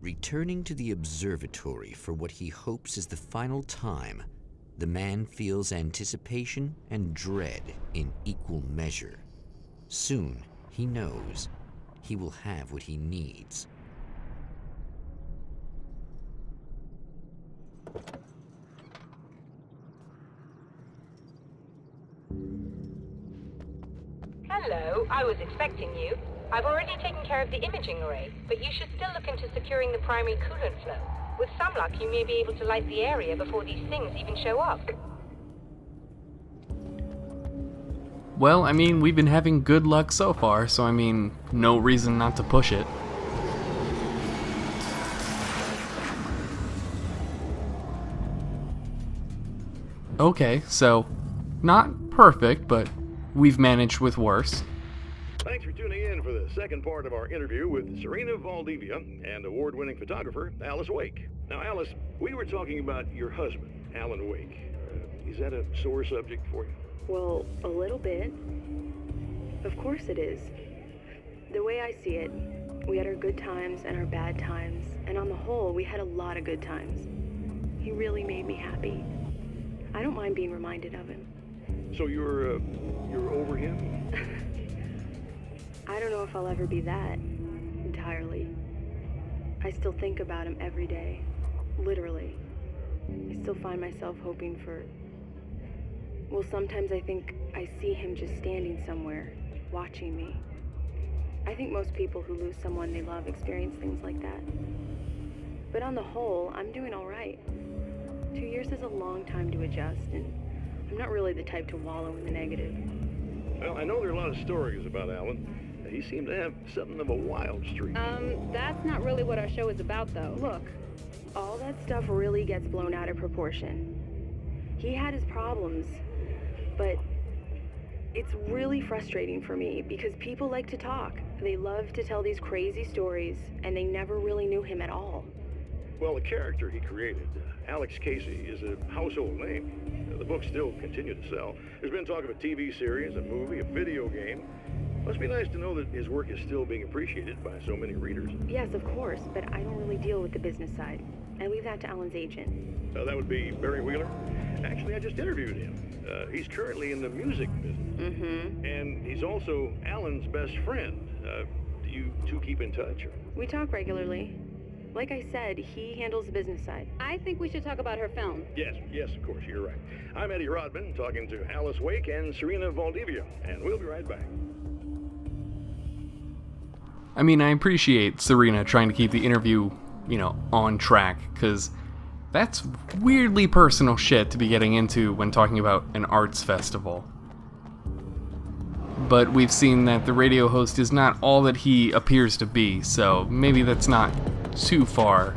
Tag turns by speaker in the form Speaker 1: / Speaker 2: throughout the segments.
Speaker 1: Returning to the observatory for what he hopes is the final time, the man feels anticipation and dread in equal measure. Soon, he knows, he will have what he needs.
Speaker 2: Hello, I was expecting you. I've already taken care of the imaging array, but you should still look into securing the primary coolant flow. With some luck, you may be able to light the area before these things even show up.
Speaker 3: Well, I mean, we've been having good luck so far, so I mean, no reason not to push it. Okay, so, not perfect, but we've managed with worse.
Speaker 4: Thanks for tuning in for the second part of our interview with Serena Valdivia and award-winning photographer Alice Wake. Now, Alice, we were talking about your husband, Alan Wake. Is that a sore subject for you?
Speaker 5: Well, a little bit. Of course it is. The way I see it, we had our good times and our bad times, and on the whole, we had a lot of good times. He really made me happy. I don't mind being reminded of him.
Speaker 4: So you're over him?
Speaker 5: I don't know if I'll ever be that, entirely. I still think about him every day, literally. I still find myself hoping for... Well, sometimes I think I see him just standing somewhere, watching me. I think most people who lose someone they love experience things like that. But on the whole, I'm doing all right. 2 years is a long time to adjust, and I'm not really the type to wallow in the negative.
Speaker 4: Well, I know there are a lot of stories about Alan. He seemed to have something of a wild streak.
Speaker 6: That's not really what our show is about, though.
Speaker 5: Look, all that stuff really gets blown out of proportion. He had his problems, but it's really frustrating for me because people like to talk. They love to tell these crazy stories, and they never really knew him at all.
Speaker 4: Well, the character he created, Alex Casey, is a household name. The books still continue to sell. There's been talk of a TV series, a movie, a video game. Must be nice to know that his work is still being appreciated by so many readers.
Speaker 5: Yes, of course, but I don't really deal with the business side. I leave that to Alan's agent.
Speaker 4: That would be Barry Wheeler. Actually, I just interviewed him. He's currently in the music business.
Speaker 5: Mm-hmm.
Speaker 4: And he's also Alan's best friend. Do you two keep in touch? Or?
Speaker 5: We talk regularly. Like I said, he handles the business side.
Speaker 6: I think we should talk about her film.
Speaker 4: Yes, of course, you're right. I'm Eddie Rodman, talking to Alice Wake and Serena Valdivia, and we'll be right back.
Speaker 3: I mean, I appreciate Serena trying to keep the interview, on track, because that's weirdly personal shit to be getting into when talking about an arts festival. But we've seen that the radio host is not all that he appears to be, so maybe that's not too far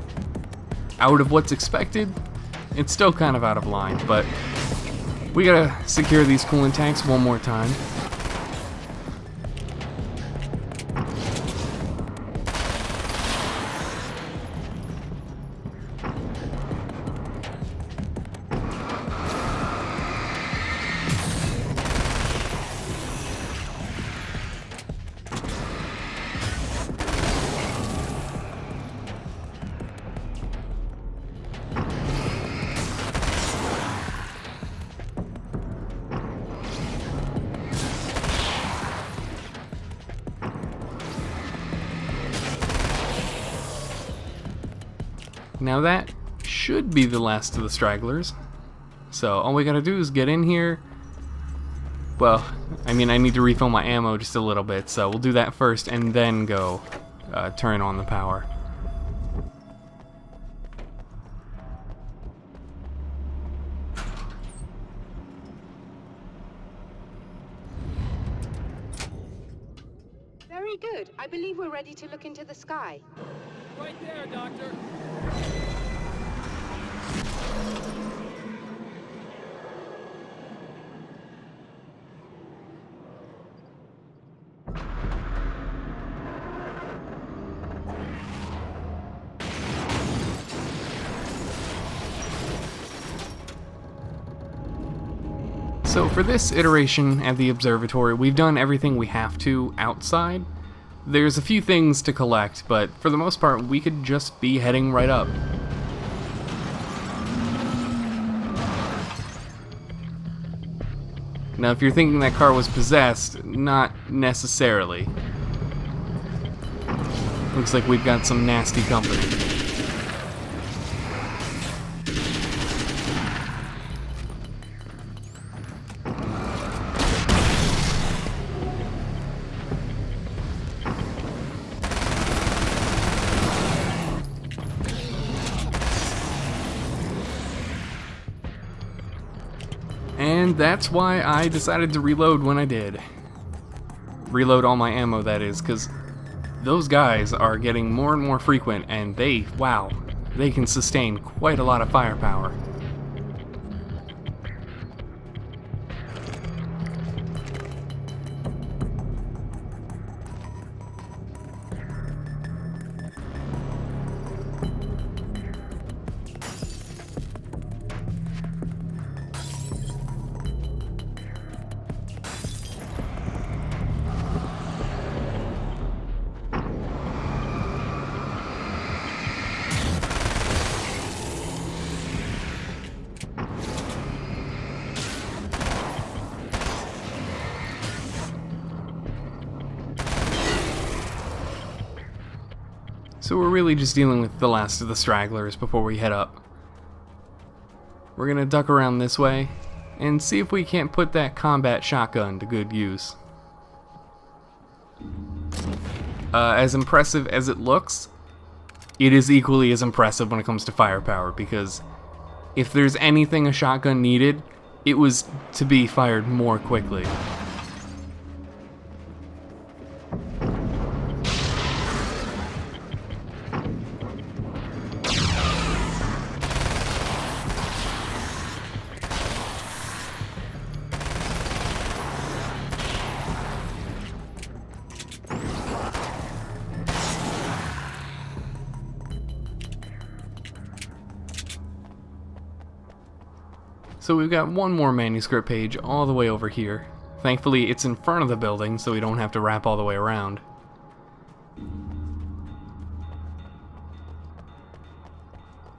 Speaker 3: out of what's expected. It's still kind of out of line, but we gotta secure these coolant tanks one more time. Now that should be the last of the stragglers. So all we gotta do is get in here. Well, I mean, I need to refill my ammo just a little bit, so we'll do that first and then go turn on the power.
Speaker 6: Very good. I believe we're ready to look into the sky.
Speaker 7: Right there, Doctor.
Speaker 3: So for this iteration at the observatory, we've done everything we have to outside, There's a few things to collect, but for the most part, we could just be heading right up. Now, if you're thinking that car was possessed, not necessarily. Looks like we've got some nasty company. And that's why I decided to reload when I did. Reload all my ammo, that is, because those guys are getting more and more frequent, and wow, they can sustain quite a lot of firepower. So we're really just dealing with the last of the stragglers before we head up. We're gonna duck around this way and see if we can't put that combat shotgun to good use. As impressive as it looks, it is equally as impressive when it comes to firepower, because if there's anything a shotgun needed, it was to be fired more quickly. So we've got one more manuscript page all the way over here. Thankfully, it's in front of the building, so we don't have to wrap all the way around.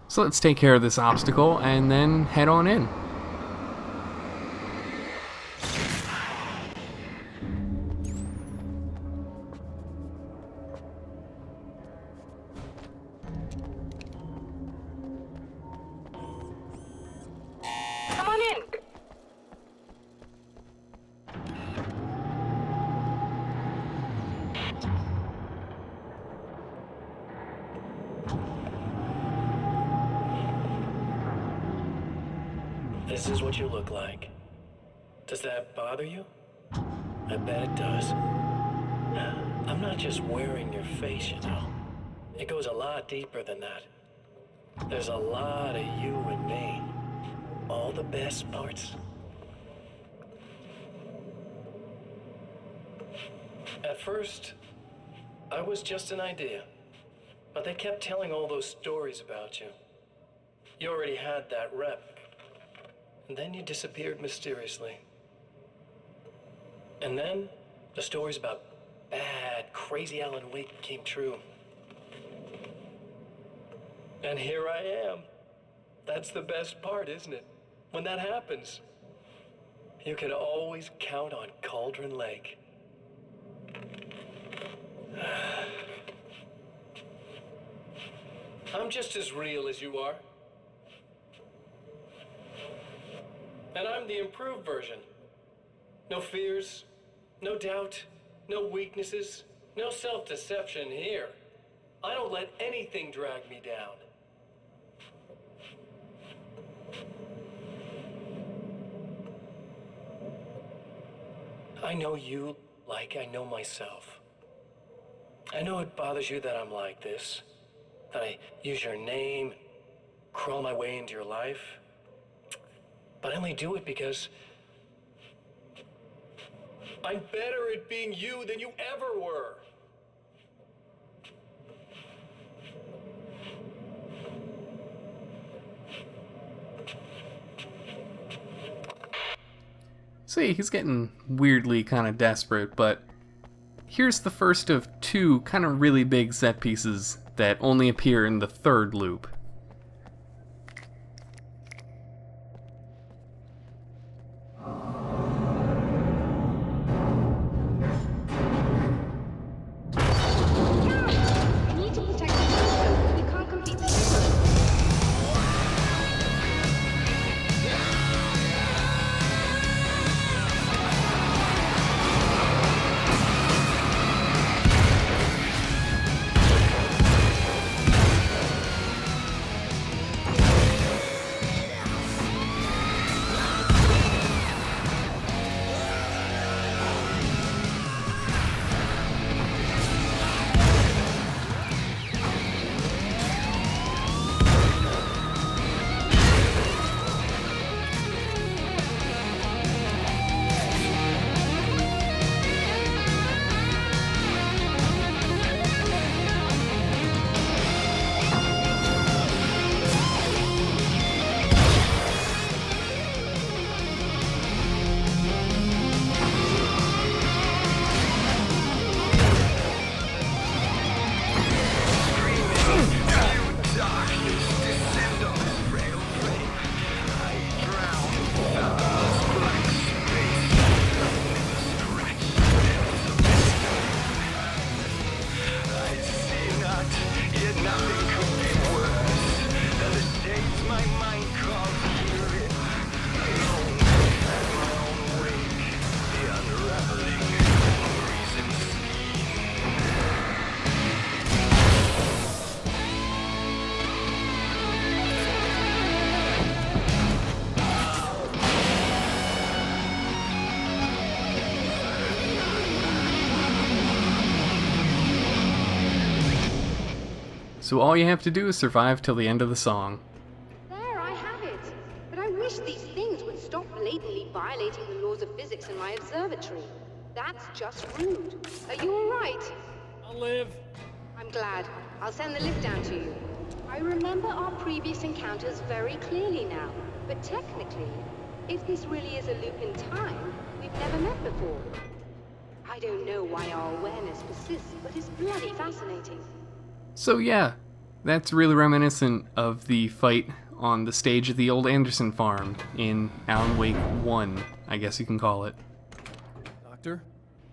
Speaker 3: So let's take care of this obstacle and then head on in.
Speaker 2: Come on in.
Speaker 8: This is what you look like. Does that bother you? I bet it does. I'm not just wearing your face, you know. It goes a lot deeper than that. There's a lot of you and me. All the best parts. At first, I was just an idea. But they kept telling all those stories about you. You already had that rep. And then you disappeared mysteriously. And then the stories about bad, crazy Alan Wake came true. And here I am. That's the best part, isn't it? When that happens, you can always count on Cauldron Lake. I'm just as real as you are. And I'm the improved version. No fears, no doubt, no weaknesses, no self-deception here. I don't let anything drag me down. I know you like I know myself. I know it bothers you that I'm like this, that I use your name, crawl my way into your life. But I only do it because I'm better at being you than you ever were.
Speaker 3: See, he's getting weirdly kind of desperate, but here's the first of two kind of really big set pieces that only appear in the third loop.
Speaker 6: We need to protect the telescope. We can't complete the signal.
Speaker 3: So all you have to do is survive till the end of the song.
Speaker 6: There, I have it. But I wish these things would stop blatantly violating the laws of physics in my observatory. That's just rude. Are you all right?
Speaker 7: I'll live.
Speaker 6: I'm glad. I'll send the lift down to you. I remember our previous encounters very clearly now. But technically, if this really is a loop in time, we've never met before. I don't know why our awareness persists, but it's bloody fascinating.
Speaker 3: So yeah, that's really reminiscent of the fight on the stage of the old Anderson farm in Alan Wake 1, I guess you can call it.
Speaker 7: Doctor?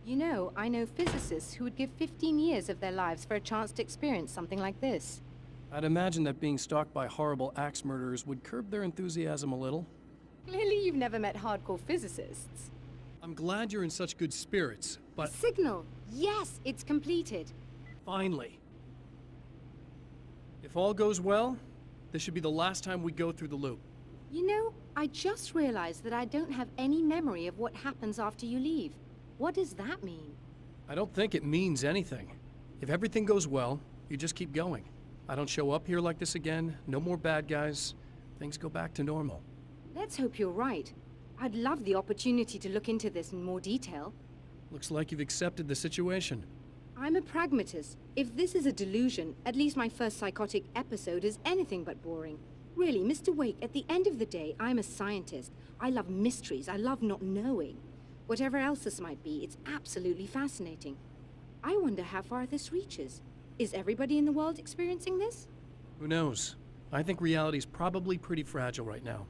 Speaker 9: You know, I know physicists who would give 15 years of their lives for a chance to experience something like this.
Speaker 7: I'd imagine that being stalked by horrible axe murderers would curb their enthusiasm a little.
Speaker 9: Clearly you've never met hardcore physicists.
Speaker 7: I'm glad you're in such good spirits, but
Speaker 9: Signal! Yes, it's completed.
Speaker 7: finally. If all goes well, this should be the last time we go through the loop.
Speaker 9: You know, I just realized that I don't have any memory of what happens after you leave. What does that mean?
Speaker 7: I don't think it means anything. If everything goes well, you just keep going. I don't show up here like this again, no more bad guys. Things go back to normal.
Speaker 9: Let's hope you're right. I'd love the opportunity to look into this in more detail.
Speaker 7: Looks like you've accepted the situation.
Speaker 9: I'm a pragmatist. If this is a delusion, at least my first psychotic episode is anything but boring. Really, Mr. Wake, at the end of the day, I'm a scientist. I love mysteries. I love not knowing. Whatever else this might be, it's absolutely fascinating. I wonder how far this reaches. Is everybody in the world experiencing this?
Speaker 7: Who knows? I think reality's probably pretty fragile right now.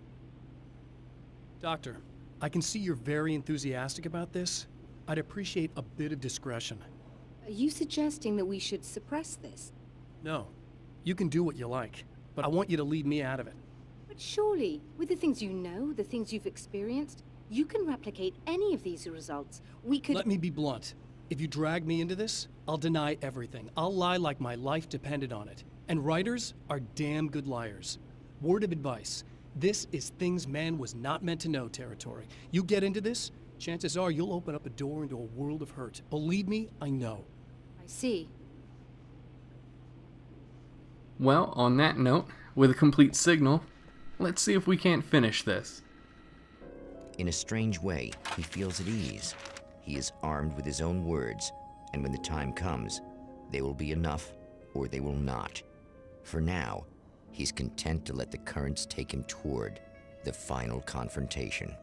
Speaker 7: Doctor, I can see you're very enthusiastic about this. I'd appreciate a bit of discretion.
Speaker 9: Are you suggesting that we should suppress this?
Speaker 7: No, you can do what you like, but I want you to leave me out of it.
Speaker 9: But surely, with the things you know, the things you've experienced, you can replicate any of these results. We could—
Speaker 7: Let me be blunt. If you drag me into this, I'll deny everything. I'll lie like my life depended on it. And writers are damn good liars. Word of advice. This is things man was not meant to know territory. You get into this, chances are you'll open up a door into a world of hurt. Believe me, I know.
Speaker 9: I see.
Speaker 3: Well, on that note, with a complete signal, let's see if we can't finish this.
Speaker 1: In a strange way, he feels at ease. He is armed with his own words, and when the time comes, they will be enough or they will not. For now, he's content to let the currents take him toward the final confrontation.